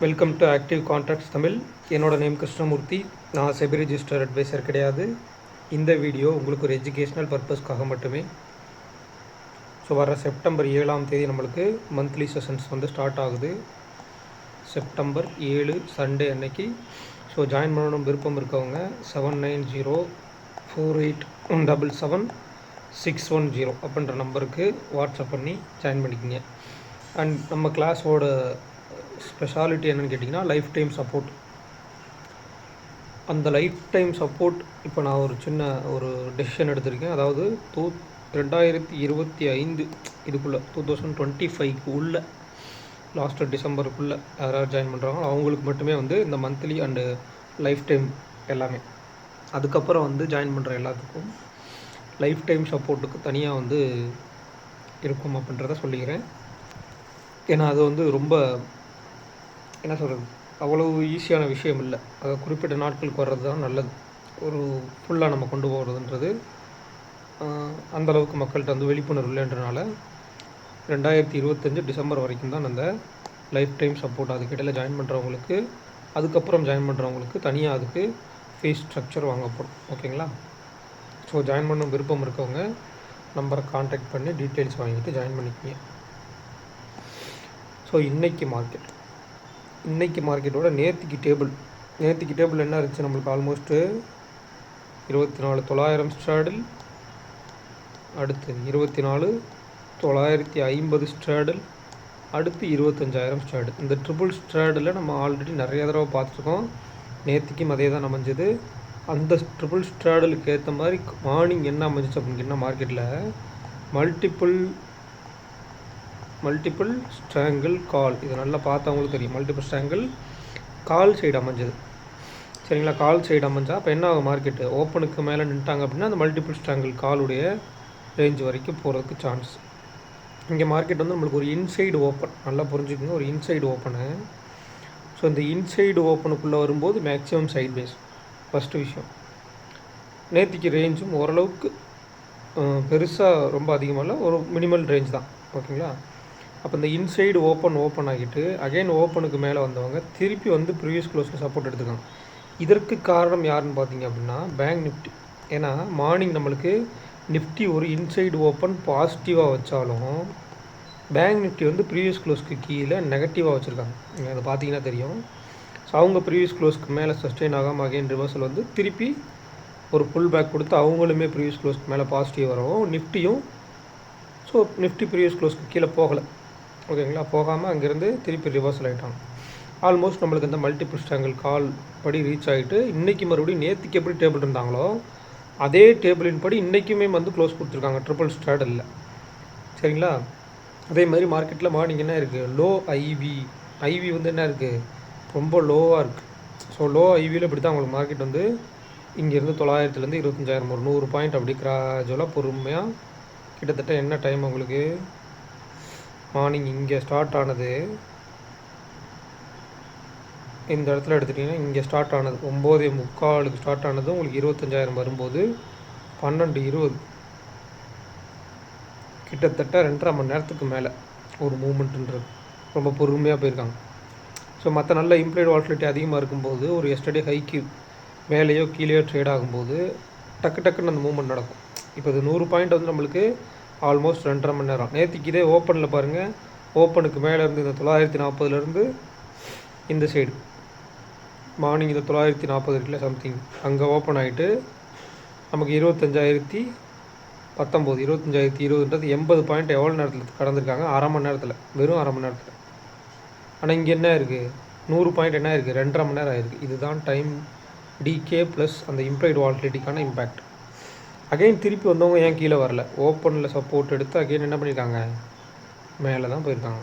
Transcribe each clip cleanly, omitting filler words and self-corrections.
Welcome to active contracts Tamil. என்னோட name Krishnamurthy. நான் SEBI register advisor கிடையாது. இந்த வீடியோ உங்களுக்கு ஒரு எஜுகேஷ்னல் பர்பஸ்க்காக மட்டுமே. ஸோ வர செப்டம்பர் 7ஆம் தேதி நம்மளுக்கு மந்த்லி செஷன்ஸ் ஸ்டார்ட் ஆகுது. செப்டம்பர் 7 சண்டே அன்னைக்கு. ஸோ ஜாயின் பண்ணணும் விருப்பம் இருக்கவங்க 79048777 அப்படின்ற நம்பருக்கு வாட்ஸ்அப் பண்ணி ஜாயின் பண்ணிக்கோங்க. அண்ட் நம்ம கிளாஸோட ஸ்பெஷாலிட்டி என்னென்னு கேட்டிங்கன்னா லைஃப் டைம் சப்போர்ட். அந்த லைஃப் டைம் சப்போர்ட் இப்போ நான் ஒரு சின்ன ஒரு டெசிஷன் எடுத்திருக்கேன். அதாவது 2025 இதுக்குள்ளே 2025 உள்ள லாஸ்ட்டு டிசம்பருக்குள்ளே யாராவது ஜாயின் பண்ணுறாங்களோ அவங்களுக்கு மட்டுமே இந்த மந்த்லி அண்டு லைஃப் டைம் எல்லாமே. அதுக்கப்புறம் ஜாயின் பண்ணுற எல்லாத்துக்கும் லைஃப் டைம் சப்போர்ட்டுக்கு தனியாக இருக்கும் அப்படின்றத சொல்லிக்கிறேன். ஏன்னா அது ரொம்ப என்ன சொல்கிறது, அவ்வளோ ஈஸியான விஷயம் இல்லை. அது குறிப்பிட்ட நாட்களுக்கு வர்றது தான் நல்லது. ஒரு ஃபுல்லாக நம்ம கொண்டு போகிறதுன்றது அந்தளவுக்கு மக்கள்கிட்ட விழிப்புணர்வு இல்லைன்றனால 2025 டிசம்பர் வரைக்கும் தான் அந்த லைஃப் டைம் சப்போர்ட். அதுக்கிடையில் ஜாயின் பண்ணுறவங்களுக்கு அதுக்கப்புறம் ஜாயின் பண்ணுறவங்களுக்கு தனியாக அதுக்கு ஃபீஸ் ஸ்ட்ரக்சர் வாங்கப்படும். ஓகேங்களா? ஸோ ஜாயின் பண்ண விருப்பம் இருக்கவங்க நம்பரை கான்டாக்ட் பண்ணி டீட்டெயில்ஸ் வாங்கிட்டு ஜாயின் பண்ணிக்கிங்க. ஸோ இன்றைக்கி மார்க்கெட்டோட நேற்றுக்கு டேபிள் என்ன இருந்துச்சு, நம்மளுக்கு ஆல்மோஸ்ட்டு 24,900 ஸ்ட்ராடில், அடுத்து 24,950 ஸ்ட்ராடில், அடுத்து 25,000 ஸ்ட்ராடில். இந்த ட்ரிபிள் ஸ்ட்ராடில் நம்ம ஆல்ரெடி நிறைய தடவை பார்த்துருக்கோம். நேற்றுக்கும் அதே தான் அமைஞ்சது. அந்த ட்ரிபிள் ஸ்ட்ராடலுக்கு ஏற்ற மாதிரி மார்னிங் என்ன அமைஞ்சிச்சு அப்படின்னா மார்க்கெட்டில் மல்டிபிள் ஸ்ட்ராங்கிள் கால். இது நல்லா பார்த்தவங்களுக்கு தெரியும். மல்டிபிள் ஸ்ட்ராங்கிள் கால் சைடு அமைஞ்சது. சரிங்களா? கால் சைடு அமைஞ்சா அப்போ என்ன ஆகும், மார்க்கெட்டு ஓப்பனுக்கு மேலே நின்ட்டாங்க அப்படின்னா அந்த மல்டிபிள் ஸ்ட்ராங்கிள் காலுடைய ரேஞ்ச் வரைக்கும் போகிறதுக்கு சான்ஸ். இங்கே மார்க்கெட் நம்மளுக்கு ஒரு இன்சைடு ஓப்பன், நல்லா புரிஞ்சுக்கோங்க, ஒரு இன்சைடு ஓப்பனு. ஸோ இந்த இன்சைடு ஓப்பனுக்குள்ளே வரும்போது மேக்ஸிமம் சைட் பேஸ் ஃபஸ்ட்டு விஷயம். நேற்றுக்கு ரேஞ்சும் ஓரளவுக்கு பெருசாக ரொம்ப அதிகமாக இல்லை, ஒரு மினிமல் ரேஞ்ச் தான். ஓகேங்களா? அப்போ இந்த இன்சைடு ஓப்பன் ஆகிட்டு அகைன் ஓப்பனுக்கு மேலே வந்தவங்க திருப்பி ப்ரீவியஸ் க்ளோஸில் சப்போர்ட் எடுத்துக்காங்க. இதற்கு காரணம் யாருன்னு பார்த்தீங்க அப்படின்னா பேங்க் நிஃப்டி. ஏன்னா மார்னிங் நம்மளுக்கு நிஃப்டி ஒரு இன்சைடு ஓப்பன் பாசிட்டிவாக வச்சாலும் பேங்க் நிஃப்டி ப்ரீவியஸ் க்ளோஸ்க்கு கீழே நெகட்டிவாக வச்சுருக்காங்க. நீங்கள் அதை பார்த்தீங்கன்னா தெரியும். ஸோ அவங்க ப்ரீவியஸ் க்ளோஸ்க்கு மேலே சஸ்டெயின் ஆகாமல் அகைன் ரிவர்சல் திருப்பி ஒரு புல் பேக் கொடுத்து அவங்களுமே ப்ரீவியஸ் க்ளோஸ்க்கு மேலே பாசிட்டிவ் வரவும் நிஃப்டியும் நிஃப்டி ப்ரீவியஸ் க்ளோஸ்க்கு கீழே போகலை. ஓகேங்களா? போகாமல் அங்கேருந்து திருப்பி ரிவர்சல் ஆகிட்டாங்க. ஆல்மோஸ்ட் நம்மளுக்கு இந்த மல்டிபிள் ஸ்ட்ராங்கிள் கால் படி ரீச் ஆகிட்டு இன்றைக்கி மறுபடியும் நேற்றுக்கு எப்படி டேபிள் இருந்தாங்களோ அதே டேபிளின் படி இன்றைக்குமே க்ளோஸ் கொடுத்துருக்காங்க ட்ரிபிள் ஸ்ட்ராடலில். சரிங்களா? அதே மாதிரி மார்க்கெட்டில் மார்னிங் என்ன இருக்குது, லோ ஐவி என்ன இருக்குது, ரொம்ப லோவாக இருக்குது. ஸோ லோ ஐவியில் இப்படி தான் உங்களுக்கு மார்க்கெட் இங்கேருந்து 900லேருந்து 25,000 ஒரு 100 பாயிண்ட் அப்படி கிராஜுவலாக பொறுமையாக கிட்டத்தட்ட என்ன டைம் உங்களுக்கு மார்னிங் இங்கே ஸ்டார்ட் ஆனது, இந்த இடத்துல எடுத்துட்டிங்கன்னா இங்கே ஸ்டார்ட் ஆனது 9:45 ஸ்டார்ட் ஆனது. உங்களுக்கு 25,000 வரும்போது 12:20 கிட்டத்தட்ட 2.5 மணி நேரத்துக்கு மேலே ஒரு மூமெண்ட்டுன்றது ரொம்ப பொறுமையாக போயிருக்காங்க. ஸோ மற்ற நல்ல இம்ப்ளைடு வால்டிலிட்டி அதிகமாக இருக்கும்போது ஒரு எஸ்டர்டே ஹைக்கு மேலேயோ கீழேயோ ட்ரேட் ஆகும்போது டக்குன்னு அந்த மூமெண்ட் நடக்கும். இப்போ இது 100 பாயிண்ட் நம்மளுக்கு ஆல்மோஸ்ட் 2.5 மணி நேரம். நேற்றுக்கு இதே ஓப்பனில் பாருங்கள், ஓப்பனுக்கு மேலே இருந்து இந்த 940லேருந்து இந்த சைடு மார்னிங் இந்த 940 இருக்குல்ல சம்திங், அங்கே ஓப்பன் ஆகிட்டு நமக்கு 25,019 25,020ன்றது 80 பாயிண்ட் எவ்வளோ நேரத்தில் கடந்திருக்காங்க, அரை மணி நேரத்தில், வெறும் அரை மணி நேரத்தில். ஆனால் இங்கே என்ன இருக்குது, 100 பாயிண்ட் என்ன இருக்குது, 2.5 மணி நேரம் ஆகிருக்கு. இதுதான் டைம் டிகே ப்ளஸ் அந்த இம்ப்ளைடு வால்டிலிட்டிக்கான இம்பேக்ட். அகைன் திருப்பி வந்தவங்க ஏன் கீழே வரல, ஓப்பனில் சப்போர்ட் எடுத்து அகைன் என்ன பண்ணியிருக்காங்க, மேலே தான் போயிருக்காங்க.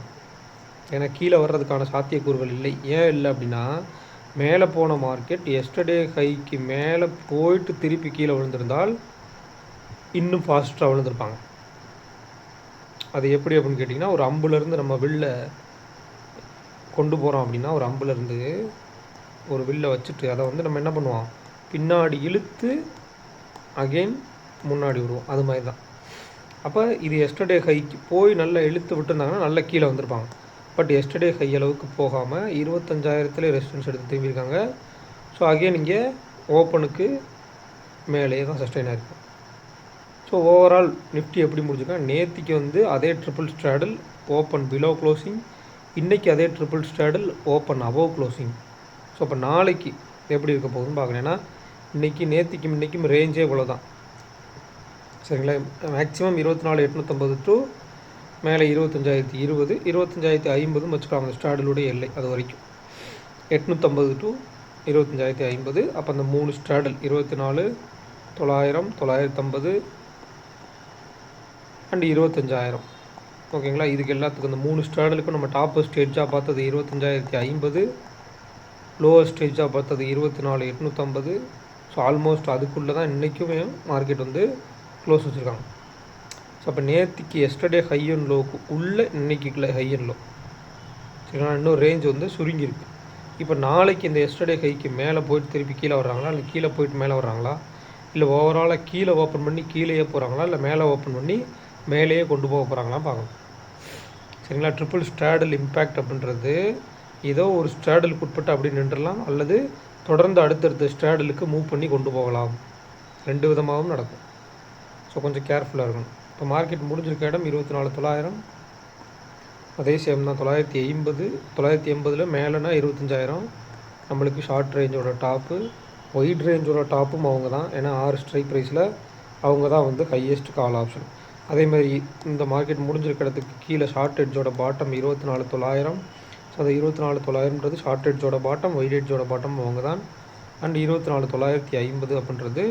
ஏன்னா கீழே வர்றதுக்கான சாத்தியக்கூறுகள் இல்லை. ஏன் இல்லை அப்படின்னா மேலே போன மார்க்கெட் எஸ்டர்டே ஹைக்கு மேலே போயிட்டு திருப்பி கீழே விழுந்திருந்தால் இன்னும் ஃபாஸ்ட்டாக விழுந்திருப்பாங்க. அது எப்படி அப்படின்னு கேட்டிங்கன்னா, ஒரு அம்புலேருந்து நம்ம வில்ல கொண்டு போகிறோம் அப்படின்னா ஒரு அம்புலேருந்து ஒரு வில்லை வச்சுட்டு அதை நம்ம என்ன பண்ணுவோம், பின்னாடி இழுத்து அகெயின் முன்னாடி விடுவோம். அது மாதிரி தான். அப்போ இது எஸ்டர்டே ஹைக்கு போய் நல்லா இழுத்து விட்டுருந்தாங்கன்னா நல்லா கீழே வந்திருப்பாங்க. பட் எஸ்டர்டே ஹை அளவுக்கு போகாமல் 25,000 ரெசிஸ்டன்ஸ் எடுத்து திரும்பியிருக்காங்க. ஸோ அகெயின் இங்கே ஓப்பனுக்கு மேலேயே தான் சஸ்டெயின் ஆகிருக்கும். ஸோ ஓவரால் நிஃப்டி எப்படி முடிஞ்சிருக்காங்க, நேற்றுக்கு வந்து அதே ட்ரிபிள் ஸ்ட்ராடல் ஓப்பன் பிலோ க்ளோசிங், இன்றைக்கி அதே triple ஸ்ட்ராடல் open above closing. So அப்போ நாளைக்கு எப்படி இருக்க போகுதுன்னு பார்க்கணும். ஏன்னா இன்றைக்கி நேற்றுக்கும் இன்றைக்கும் ரேஞ்சே இவ்வளோ தான் சரிங்களா. மேக்ஸிமம் 24,850 டு மேலே 25,020, 25,050 வச்சுக்கலாம் அந்த ஸ்ட்ராடலுடைய எல்லை. அது வரைக்கும் 850 டு 25,050. அப்போ அந்த 3 ஸ்ட்ராடல் 24,900, 950 அண்ட் 25,000 ஓகேங்களா. இதுக்கு எல்லாத்துக்கும் இந்த 3 ஸ்ட்ராடலுக்கும் நம்ம டாப் ஸ்டேஜாக பார்த்தது 25,050, லோவர் ஸ்டேஜாக பார்த்தது 24,850. ஸோ ஆல்மோஸ்ட் அதுக்குள்ளே தான் இன்றைக்குமே மார்க்கெட் வந்து க்ளோஸ் வச்சுருக்காங்க. ஸோ அப்போ நேற்றுக்கு எஸ்டர்டே ஹை அண்ட் லோக்கு உள்ளே இன்றைக்கி ஹை அண்ட் லோ சரிங்களா. இன்னும் ரேஞ்ச் வந்து சுருங்கியிருக்கு. இப்போ நாளைக்கு இந்த எஸ்டர்டே ஹைக்கு மேலே போயிட்டு திருப்பி கீழே வர்றாங்களா, இல்லை கீழே போயிட்டு மேலே வர்றாங்களா, இல்லை ஓவராலாக கீழே ஓப்பன் பண்ணி கீழேயே போகிறாங்களா, இல்லை மேலே ஓப்பன் பண்ணி மேலேயே கொண்டு போக போகிறாங்களாம் பார்க்கணும் சரிங்களா. ட்ரிபிள் ஸ்ட்ராடல் இம்பேக்ட் அப்படின்றது ஏதோ ஒரு ஸ்ட்ராடலுக்கு உட்பட்டு அப்படி நின்றுடலாம், அல்லது தொடர்ந்து அடுத்தடுத்த ஸ்ட்ராடலுக்கு மூவ் பண்ணி கொண்டு போகலாம். 2 விதமாகவும் நடக்கும். ஸோ கொஞ்சம் கேர்ஃபுல்லாக இருக்கணும். இப்போ மார்க்கெட் முடிஞ்சிருக்க இடம் 24,900, அதே சேம் தான் 980. 980 மேலேனா 25,000 நம்மளுக்கு ஷார்ட் ரேஞ்சோட டாப்பு. ஒயிட் ரேஞ்சோட டாப்பும் அவங்க தான். ஏன்னா 6 ஸ்ட்ரைக் ப்ரைஸில் அவங்க தான் வந்து ஹையஸ்ட் கால் ஆப்ஷன். அதேமாதிரி இந்த மார்க்கெட் முடிஞ்சிருக்க இடத்துக்கு கீழே ஷார்ட் எட்ஜோட பாட்டம் 24,900. ஸோ அந்த 24,900ன்றது ஷார்ட் எட்ஜோட பாட்டம், ஒயிட் எட்ஜோட பாட்டம் அவங்க தான். அண்ட் 24,950 அப்படின்றது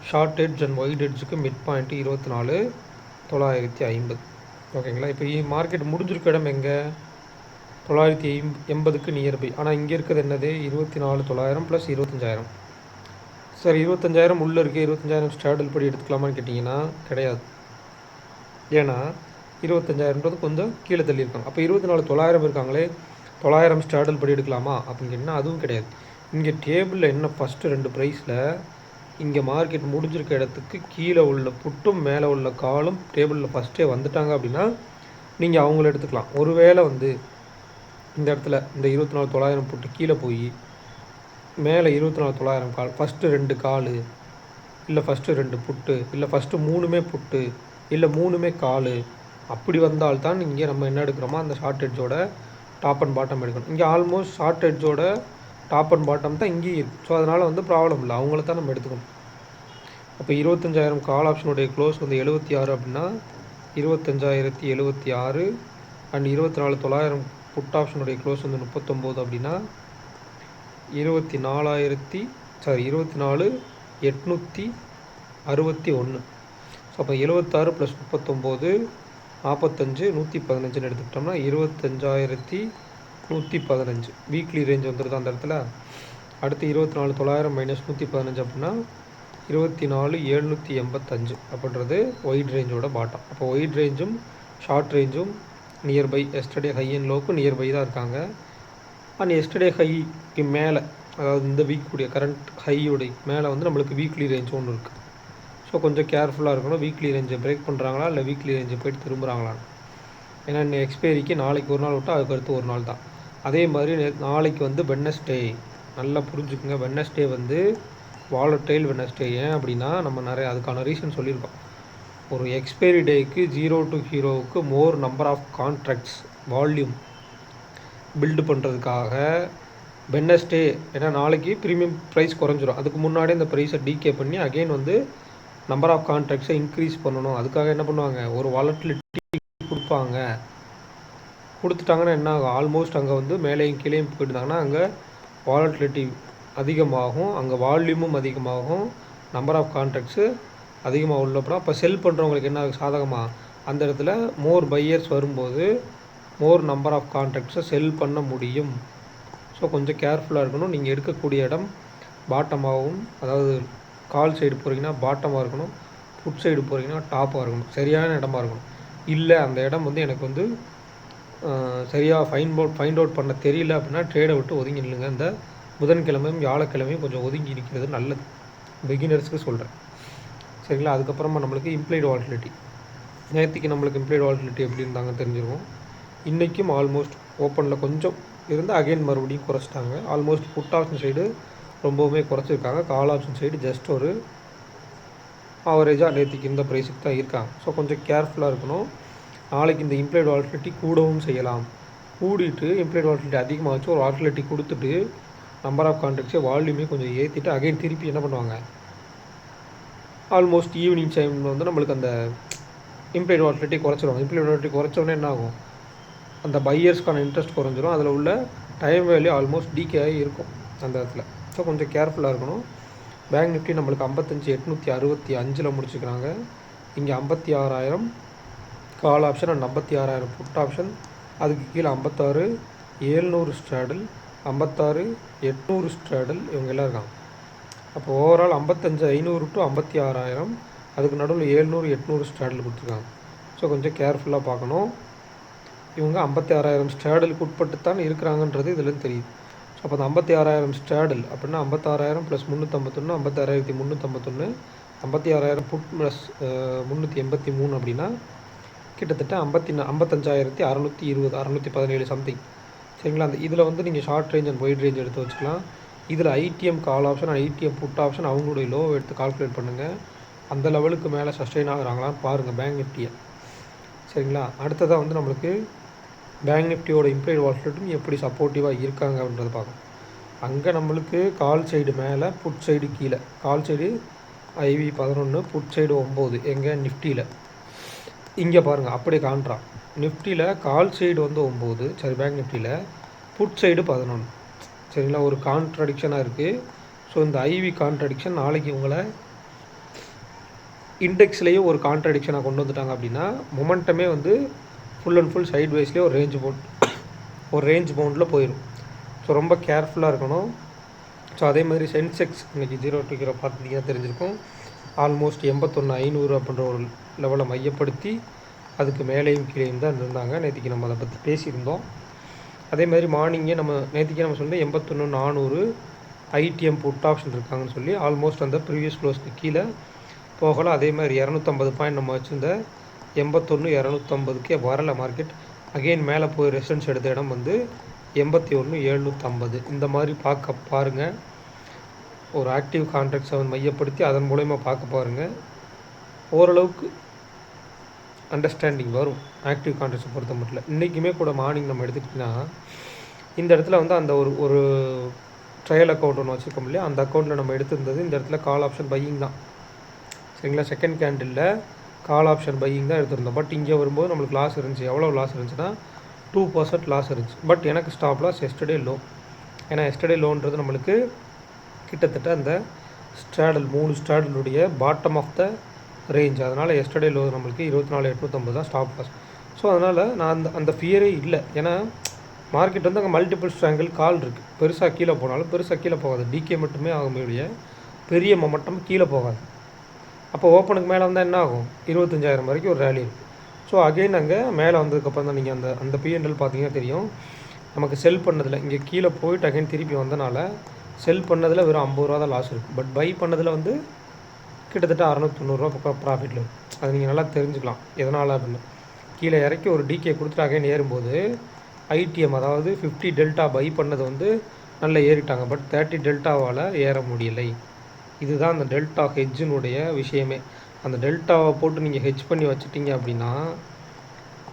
ஷார்ட் எட்ஜ் அண்ட் ஒயிட் எட்ஜுக்கு மிட் பாயிண்ட்டு 24,950 ஓகேங்களா. இப்போ மார்க்கெட் முடிஞ்சிருக்க இடம் எங்கே, 980க்கு நியர்பை. ஆனால் இங்கே இருக்கிறது என்னது 24,900 ப்ளஸ் 25,000. சார் 25,000 உள்ளே இருக்குது, 25,000 ஸ்ட்ராடல் படி எடுத்துக்கலாமான்னு கேட்டிங்கன்னா கிடையாது. ஏன்னா 25,000ன்றது கொஞ்சம் கீழே தள்ளியிருக்காங்க. அப்போ 24,900 இருக்காங்களே, 900 ஸ்ட்ராடல் படி எடுக்கலாமா அப்படின்னு கேட்டிங்கன்னா அதுவும் கிடையாது. இங்கே டேபிளில் என்ன ஃபஸ்ட்டு 2 ப்ரைஸில் இங்கே மார்க்கெட் முடிஞ்சிருக்க இடத்துக்கு கீழே உள்ள புட்டும் மேலே உள்ள காலும் டேபிளில் ஃபஸ்ட்டே வந்துட்டாங்க அப்படின்னா நீங்கள் அவங்கள எடுத்துக்கலாம். ஒருவேளை வந்து இந்த இடத்துல இந்த 24,900 புட்டு கீழே போய் மேலே 24,900 கால், ஃபஸ்ட்டு 2 கால், இல்லை ஃபஸ்ட்டு 2 புட்டு, இல்லை ஃபஸ்ட்டு 3மே புட்டு, இல்லை 3மே கால், அப்படி வந்தால்தான் இங்கே நம்ம என்ன எடுக்கிறோமோ அந்த ஷார்ட் எட்ஜோட டாப் அண்ட் பாட்டம் எடுக்கணும். இங்கே ஆல்மோஸ்ட் ஷார்ட் எட்ஜோட டாப் அண்ட் பாட்டம் தான் இங்கேயும் இருக்குது. ஸோ அதனால் வந்து ப்ராப்ளம் இல்லை, அவங்கள தான் நம்ம எடுத்துக்கணும். அப்போ 25,000 கால் ஆப்ஷனுடைய க்ளோஸ் வந்து 76 அப்படின்னா 25,076. அண்ட் 24,900 புட் ஆப்ஷனுடைய க்ளோஸ் வந்து 39 அப்படின்னா 24,861. ஸோ அப்போ 76 + 39 45, 115 எடுத்துக்கிட்டோம்னா 25,115 வீக்லி ரேஞ்ச் வந்துடுது அந்த இடத்துல. அடுத்து 24,900 - 115 அப்படின்னா 24,785 அப்படின்றது ஒயிட் ரேஞ்சோட பாட்டம். அப்போ ஒயிட் ரேஞ்சும் ஷார்ட் ரேஞ்சும் நியர்பை, எஸ்டர்டே ஹை அண்ட் லோக்கு நியர்பை தான் இருக்காங்க. அண்ட் எஸ்டர்டே ஹைக்கு மேலே, அதாவது இந்த வீக்குடைய கரண்ட் ஹையோடைய மேலே வந்து நம்மளுக்கு வீக்லி ரேஞ்ச் ஒன்று இருக்குது. ஸோ கொஞ்சம் கேர்ஃபுல்லாக இருக்கணும். வீக்லி ரேஞ்சை பிரேக் பண்ணுறாங்களா, இல்லை வீக்லி ரேஞ்சை போய்ட்டு திரும்புகிறாங்களான்னு. ஏன்னா இன்னும் எக்ஸ்பைரிக்கு நாளைக்கு ஒரு நாள் விட்டால் அதுக்கு அடுத்து ஒரு நாள் தான். அதே மாதிரி நாளைக்கு வந்து வெட்னஸ்டே, நல்லா புரிஞ்சுக்குங்க. வெட்னஸ்டே வந்து வாலட்டைல் வெட்னஸ்டே. ஏன் அப்படின்னா நம்ம நிறைய அதுக்கான ரீசன் சொல்லியிருக்கோம். ஒரு எக்ஸ்பைரி டேக்கு 0 to ஹீரோவுக்கு more number of contracts volume build பண்ணுறதுக்காக வெட்னஸ்டே. ஏன்னா நாளைக்கு ப்ரீமியம் ப்ரைஸ் குறைஞ்சிரும், அதுக்கு முன்னாடி இந்த ப்ரைஸை டீகே பண்ணி அகெயின் வந்து நம்பர் ஆஃப் கான்ட்ராக்ட்ஸை இன்க்ரீஸ் பண்ணணும். அதுக்காக என்ன பண்ணுவாங்க, ஒரு வாலட்டிலிட்டி கொடுப்பாங்க. கொடுத்துட்டாங்கன்னா என்ன ஆகும், ஆல்மோஸ்ட் அங்கே வந்து மேலேயும் கீழேயும் போயிட்டாங்கன்னா அங்கே வாலட்டிலிட்டி அதிகமாகும், அங்கே வால்யூமும் அதிகமாகும், நம்பர் ஆஃப் கான்ட்ராக்ட்ஸு அதிகமாக உள்ளப்பறம். அப்போ செல் பண்ணுறவங்களுக்கு என்ன சாதகமாக, அந்த இடத்துல மோர் பையர்ஸ் வரும்போது மோர் நம்பர் ஆஃப் கான்ட்ராக்ட்ஸை செல் பண்ண முடியும். ஸோ கொஞ்சம் கேர்ஃபுல்லாக இருக்கணும். நீங்கள் எடுக்கக்கூடிய இடம் பாட்டமாகவும், அதாவது கால் சைடு போகிறீங்கன்னா பாட்டமாக இருக்கணும், ஃபுட் சைடு போகிறீங்கன்னா டாப்பாக இருக்கணும், சரியான இடமா இருக்கணும். இல்லை அந்த இடம் வந்து எனக்கு வந்து சரியாக ஃபைண்ட் அவுட் பண்ண தெரியல அப்படின்னா ட்ரேடை விட்டு ஒதுங்கி நில்லுங்க. இந்த புதன்கிழமையும் வியாழக்கிழமையும் கொஞ்சம் ஒதுங்கி இருக்கிறது நல்லது, பிகினர்ஸ்க்கு சொல்கிறேன் சரிங்களா. அதுக்கப்புறமா நம்மளுக்கு இம்ப்ளைடு வாலட்டிலிட்டி, நேற்றுக்கு நம்மளுக்கு இம்ப்ளைடு வாலட்டிலிட்டி எப்படி இருந்தாங்க தெரிஞ்சிருவோம். இன்றைக்கும் ஆல்மோஸ்ட் ஓப்பனில் கொஞ்சம் இருந்து அகைன் மறுபடியும் குறைச்சிட்டாங்க. ஆல்மோஸ்ட் புட் ஆப்ஷன் சைடு ரொம்பவுமே குறைச்சிருக்காங்க. கால் ஆப்ஷன் சைடு ஜஸ்ட் ஒரு ஆவரேஜாக நேற்றுக்கு இந்த ப்ரைஸுக்கு தான் இருக்காங்க. ஸோ கொஞ்சம் கேர்ஃபுல்லாக இருக்கணும். நாளைக்கு இந்த இம்ப்ளைட் வாலட்டிலிட்டி கூடவும் செய்யலாம். கூடிட்டு இம்ப்ளைட் வாலட்டிலிட்டி அதிகமாக வச்சு ஒரு வாலட்டிலிட்டி கொடுத்துட்டு நம்பர் ஆஃப் கான்ட்ராக்ட்ஸே வால்யூமே கொஞ்சம் ஏற்றிட்டு அகைன் திருப்பி என்ன பண்ணுவாங்க, ஆல்மோஸ்ட் ஈவினிங் டைமில் வந்து நம்மளுக்கு அந்த இம்ப்ளைட் வாலட்டிலிட்டி குறைச்சிருவாங்க. இம்ப்ளைட் வாலட்டிலிட்டி குறைச்சோன்னே என்ன ஆகும், அந்த பையர்ஸ்க்கான இன்ட்ரெஸ்ட் குறைஞ்சிரும். அதில் உள்ள டைம் வேல்யூ ஆல்மோஸ்ட் டிகே ஆகி இருக்கும் அந்த இடத்துல. ஸோ கொஞ்சம் கேர்ஃபுல்லாக இருக்கணும். பேங்க் நிஃப்டி நம்மளுக்கு 55,865 முடிச்சுக்கிறாங்க. இங்கே 56,000 call option and 56,000 put option. அதுக்கு கீழே 56,700 ஸ்ட்ராடல், 56,800 ஸ்ட்ராடல், இவங்க எல்லாம் இருக்காங்க. அப்போ ஓவரால் 55,500 டு 56,000, அதுக்கு நடுவில் 700 800 ஸ்ட்ராடல் கொடுத்துருக்காங்க. ஸோ கொஞ்சம் கேர்ஃபுல்லாக பார்க்கணும். இவங்க 56,000 ஸ்ட்ராடலுக்கு உட்பட்டு தான் இருக்கிறாங்கன்றது இதுலேருந்து தெரியுது. ஸோ அப்போ அந்த 56,000 ஸ்ட்ராடல் அப்படின்னா 56,000 ப்ளஸ் 351, 56,351, 56,000 புட் ப்ளஸ் 383 அப்படின்னா கிட்டத்தட்ட 55,620, 617 சம்திங். சரிங்களா? அந்த இதில் வந்து நீங்கள் short range and wide range எடுத்து வச்சுக்கலாம். இதில் ITM call option, ITM put option அவங்களுடைய லோ எடுத்து கால்குலேட் பண்ணுங்கள். அந்த லெவலுக்கு மேலே சஸ்டெயின் ஆகுறாங்களான்னு பாருங்கள் பேங்க் நிஃப்டியை. சரிங்களா? அடுத்ததாக வந்து நம்மளுக்கு பேங்க் நிஃப்டியோட இம்ப்ளைட் வாலட்டிலிட்டி எப்படி சப்போர்ட்டிவாக இருக்காங்க அப்படின்றத பார்க்கணும். அங்கே நம்மளுக்கு கால் சைடு மேலே, புட் சைடு கீழே. Call side IV 11, put side 9 எங்கள் நிஃப்டியில். இங்கே பாருங்கள் அப்படியே காண்ட்ரா. நிஃப்டியில் கால் சைடு வந்து 9, சரி பேங்க் நிஃப்டியில் புட் சைடு 11. சரிங்களா? ஒரு கான்ட்ரடிக்ஷனாக இருக்குது. ஸோ இந்த IV கான்ட்ரடிக்ஷன் நாளைக்கு உங்களை இண்டெக்ஸ்லேயும் ஒரு கான்ட்ரடிக்ஷனாக கொண்டு வந்துட்டாங்க அப்படின்னா மொமெண்டமே வந்து ஃபுல் அண்ட் ஃபுல் சைட் வைஸ்லேயே ஒரு ரேஞ்ச் பவுண்டில் போயிடும். ஸோ ரொம்ப கேர்ஃபுல்லாக இருக்கணும். ஸோ அதே மாதிரி சென்செக்ஸ் இன்றைக்கி 0 பார்த்தீங்கன்னா தெரிஞ்சிருக்கும். ஆல்மோஸ்ட் 81,500 அப்படின்ற ஒரு லெவலை மையப்படுத்தி அதுக்கு மேலேயும் கீழேயும் தான் இருந்தாங்க. நேற்றுக்கு நம்ம அதை பற்றி பேசியிருந்தோம். அதே மாதிரி மார்னிங்கே நேற்றுக்கே நம்ம சொல்லி 81,400 ஐடிஎம் புட் ஆப்ஷன் இருக்காங்கன்னு சொல்லி ஆல்மோஸ்ட் அந்த ப்ரீவியஸ் க்ளோஸ்க்கு கீழே போகலாம். அதே மாதிரி 250 பாயிண்ட் நம்ம வச்சுருந்த 81,250க்கே வரலை மார்க்கெட். அகெயின் மேலே போய் ரெசிஸ்டன்ஸ் எடுத்த இடம் வந்து 81,750. இந்த மாதிரி பாருங்கள். ஒரு ஆக்டிவ் கான்ட்ராக்ட்ஸை மையப்படுத்தி அதன் மூலயமா பார்க்க பாருங்கள். ஓரளவுக்கு அண்டர்ஸ்டாண்டிங் வரும் ஆக்டிவ் கான்ட்ராக்ட்ஸை பொறுத்த மட்டும். இன்றைக்குமே கூட மார்னிங் நம்ம எடுத்துக்கிட்டிங்கன்னா இந்த இடத்துல வந்து அந்த ஒரு ட்ரையல் அக்கௌண்ட் ஒன்று வச்சுருக்கோம் இல்லையா, அந்த அக்கௌண்ட்டில் நம்ம எடுத்திருந்தது இந்த இடத்துல கால் ஆப்ஷன் பையிங் தான். சரிங்களா? செகண்ட் கேண்டிலில் கால் ஆப்ஷன் பையிங் தான் எடுத்திருந்தோம். பட் இங்கே வரும்போது நம்மளுக்கு லாஸ் இருந்துச்சு. எவ்வளோ லாஸ் இருந்துச்சுன்னா 2% லாஸ் இருந்துச்சு. பட் எனக்கு ஸ்டாப் லாஸ் எஸ்டர்டே லோ. ஏன்னா எஸ்டர்டே லோன்றது நம்மளுக்கு கிட்டத்தட்ட அந்த ஸ்ட்ராடல் 3 ஸ்ட்ராடலுடைய பாட்டம் ஆஃப் த ரேஞ்ச். அதனால் எஸ்டர்டே லோ நம்மளுக்கு 24,850 தான் ஸ்டாப் லாஸ். ஸோ அதனால் நான் அந்த ஃபியரே இல்லை. ஏன்னா மார்க்கெட் வந்து அங்கே மல்டிபிள் ஸ்ட்ராங்கிள் கால் இருக்குது. பெருசாக கீழே போனாலும் பெருசாக கீழே போகாது. டிகே மட்டுமே ஆகும்போது பெரிய மொமெண்டம் கீழே போகாது. அப்போ ஓப்பனுக்கு மேலே வந்தால் என்ன ஆகும், 25,000 வரைக்கும் ஒரு ரேலி இருக்குது. ஸோ அகெயின் அங்கே மேலே வந்ததுக்கப்புறம் தான் நீங்கள் அந்த P&L பார்த்தீங்கன்னா தெரியும். நமக்கு செல் பண்ணதில் இங்கே கீழே போயிட்டு அகைன் திருப்பி வந்தனால செல் பண்ணதில் வெறும் 50 ரூபா தான் லாஸ் இருக்குது. பட் பை பண்ணதில் வந்து கிட்டத்தட்ட 690 பக்கம் ப்ராஃபிட்டில் இருக்குது. அது நீங்கள் நல்லா தெரிஞ்சுக்கலாம் எதனால் அப்படின்னு. கீழே இறக்கி ஒரு டிகே கொடுத்துட்டு அகைன் ஏறும்போது ஐடிஎம் அதாவது 50 டெல்டா பை பண்ணது வந்து நல்லா ஏறிட்டாங்க. பட் 30 டெல்டாவால் ஏற முடியலை. இதுதான் அந்த டெல்டா ஹெட்ஜினுடைய விஷயமே. அந்த டெல்டாவை போட்டு நீங்கள் ஹெட்ஜ் பண்ணி வச்சுட்டிங்க அப்படின்னா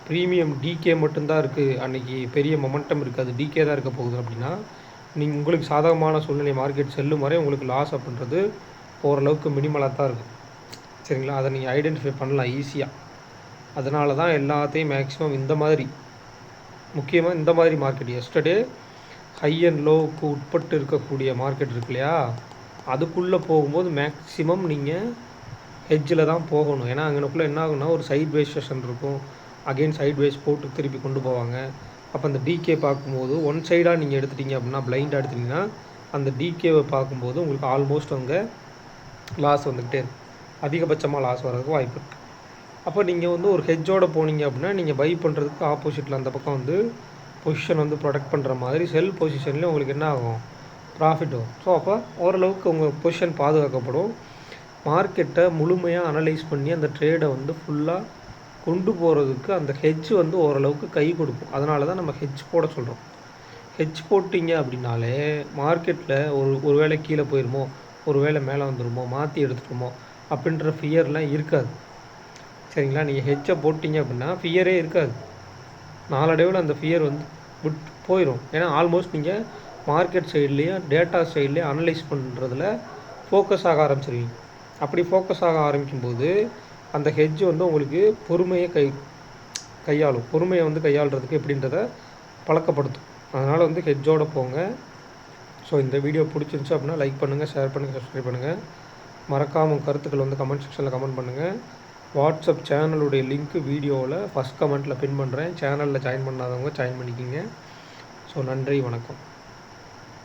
ப்ரீமியம் டிகே மட்டும்தான் இருக்குது. அன்றைக்கி பெரிய மொமெண்டம் இருக்காது, டிகே தான் இருக்க போகுது. அப்படின்னா நீங்கள் உங்களுக்கு சாதகமான சூழ்நிலை மார்க்கெட் செல்லும் வரை உங்களுக்கு லாஸ் அப்படின்றது ஓரளவுக்கு மினிமலாக தான் இருக்கும். சரிங்களா? அதை நீங்கள் ஐடென்டிஃபை பண்ணலாம் ஈஸியாக. அதனால தான் எல்லாத்தையும் மேக்ஸிமம் இந்த மாதிரி முக்கியமாக இந்த மாதிரி மார்க்கெட் எஸ்டர்டே ஹை அண்ட் லோவுக்கு உட்பட்டு இருக்கக்கூடிய மார்க்கெட் இருக்கு இல்லையா, அதுக்குள்ளே போகும்போது மேக்ஸிமம் நீங்கள் ஹெட்ஜில் தான் போகணும். ஏன்னா அங்கனுக்குள்ளே என்ன ஆகுனா ஒரு சைட் வேஸ் செஷன் இருக்கும். அகெயின் சைட் வேஸ் போட்டு திருப்பி கொண்டு போவாங்க. அப்போ அந்த டிகே பார்க்கும்போது ஒன் சைடாக நீங்கள் எடுத்துட்டிங்க அப்படின்னா பிளைண்டாக எடுத்துட்டிங்கன்னா அந்த டிகேவை பார்க்கும்போது உங்களுக்கு ஆல்மோஸ்ட் அங்கே லாஸ் வந்துக்கிட்டே இருக்கும். அதிகபட்சமாக லாஸ் வர்றதுக்கு வாய்ப்பு இருக்குது. அப்போ நீங்கள் வந்து ஒரு ஹெட்ஜோடு போனீங்க அப்படின்னா நீங்கள் பை பண்ணுறதுக்கு ஆப்போசிட்டில் அந்த பக்கம் வந்து பொசிஷன் வந்து ப்ரொடெக்ட் பண்ணுற மாதிரி செல் பொசிஷன்லேயும் உங்களுக்கு என்ன ஆகும், ப்ராஃபிட் வரும். ஸோ அப்போ ஓரளவுக்கு உங்கள் பொசிஷன் பாதுகாக்கப்படும். மார்க்கெட்டை முழுமையாக அனலைஸ் பண்ணி அந்த ட்ரேடை வந்து ஃபுல்லாக கொண்டு போகிறதுக்கு அந்த ஹெட்ஜ் வந்து ஓரளவுக்கு கை கொடுக்கும். அதனால தான் நம்ம ஹெட்ஜ் போட சொல்கிறோம். ஹெட்ஜ் போட்டிங்க அப்படின்னாலே மார்க்கெட்டில் ஒரு வேளை கீழே போயிருமோ, ஒரு வேளை மேலே வந்துடுமோ, மாற்றி எடுத்துட்டோமோ அப்படின்ற ஃபியர்லாம் இருக்காது. சரிங்களா? நீங்கள் ஹெட்ஜை போட்டிங்க அப்படின்னா ஃபியரே இருக்காது. நாளடைவில் அந்த ஃபியர் வந்து போயிடும். ஏன்னா ஆல்மோஸ்ட் நீங்கள் மார்க்கெட் சைட்லேயும் டேட்டா சைட்லேயும் அனலைஸ் பண்ணுறதுல ஃபோக்கஸ் ஆக ஆரம்பிச்சிருவீங்க. அப்படி ஃபோக்கஸ் ஆக ஆரம்பிக்கும்போது அந்த ஹெட்ஜ் வந்து உங்களுக்கு பொறுமையை கையாளும். பொறுமையை வந்து கையாளுறதுக்கு எப்படின்றத பழக்கப்படுத்தும். அதனால் வந்து ஹெட்ஜோடு போங்க. ஸோ இந்த வீடியோ பிடிச்சிருந்துச்சு அப்படின்னா லைக் பண்ணுங்கள், ஷேர் பண்ணுங்கள், சப்ஸ்கிரைப் பண்ணுங்கள். மறக்காமல் கருத்துக்கள் வந்து கமெண்ட் செக்ஷனில் கமெண்ட் பண்ணுங்கள். வாட்ஸ்அப் சேனலுடைய லிங்க்கு வீடியோவில் ஃபஸ்ட் கமெண்ட்டில் பின் பண்ணுறேன். சேனலில் ஜாயின் பண்ணாதவங்க ஜாயின் பண்ணிக்கிங்க. ஸோ நன்றி, வணக்கம்.